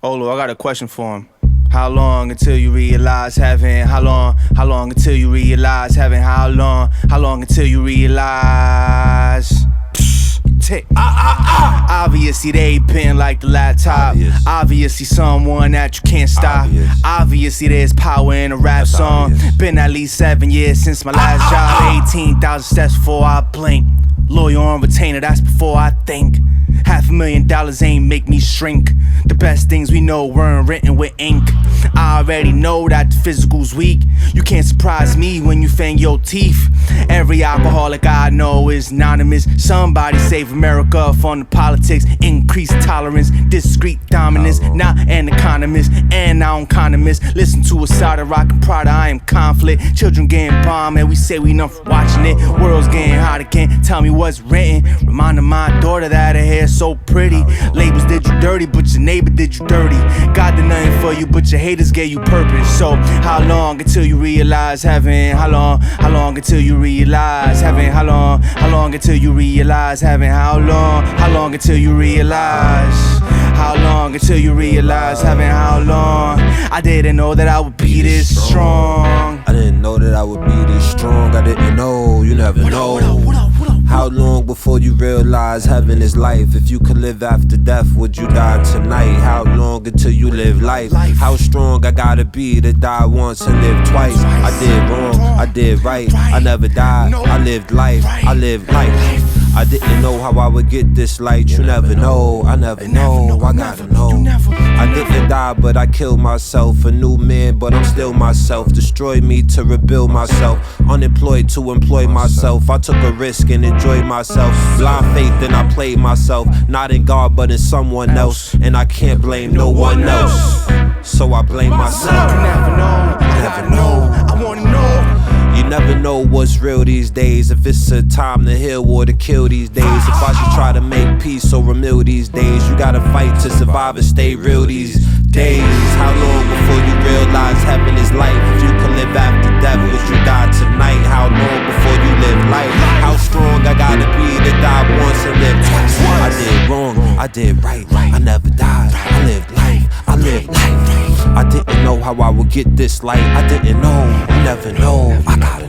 Oh Lord, I got a question for him. How long until you realize heaven? How long until you realize heaven? How long until you realize? Obviously they been like the laptop. Obviously someone that you can't stop. Obviously there's power in a rap song. Been at least 7 years since my last job. 18,000 steps before I blink. Lawyer on retainer, that's before I think. $500,000 ain't make me shrink. The best things we know weren't written with ink. I already know that the physical's weak. You can't surprise me when you fang your teeth. Every alcoholic I know is anonymous. Somebody save America from the politics. Increase tolerance, discreet dominance. Not an economist, and I don't economist. Listen to a side of rock and Prada, I am conflict. Children getting bombed and we say we enough for watching it. World's getting hot again, tell me what's written. Reminding my daughter that her hair's so pretty. Labels did you dirty, but your neighbor did you dirty. God did nothing for you, but your haters gave you purpose. So how long until you realize heaven? How long until you realize heaven? How long until you realize heaven? How long until you realize? How long until you realize heaven? How long? I didn't know that I would be this strong. I didn't know that I would be this strong. I didn't know, you never know. How long before you realize heaven is life? If you could live after death, would you die tonight? How long until you live life? How strong I gotta be to die once and live twice? I did wrong, I did right, I never died. I lived life, I lived life. I didn't know how I would get this light. You never know, I never know, I gotta know. I didn't die, but I killed myself. A new man, but I'm still myself. Destroyed me to rebuild myself. Unemployed to employ myself. I took a risk and enjoyed myself. Blind faith and I played myself. Not in God, but in someone else. And I can't blame no one else. So I blame myself. You never know, I never know, I wanna know. You never know what's real these days. If it's a time to heal or to kill these days. If I should try to make peace or a meal these days. You gotta fight to survive and stay real these days. How long before you realize heaven is life? If you could live after death, would you die tonight? How long before you live life? How strong I gotta be to die once and live twice? I did wrong, I did right, I never died. I lived life, I lived life. I didn't know how I would get this light. I didn't know, you never know, I gotta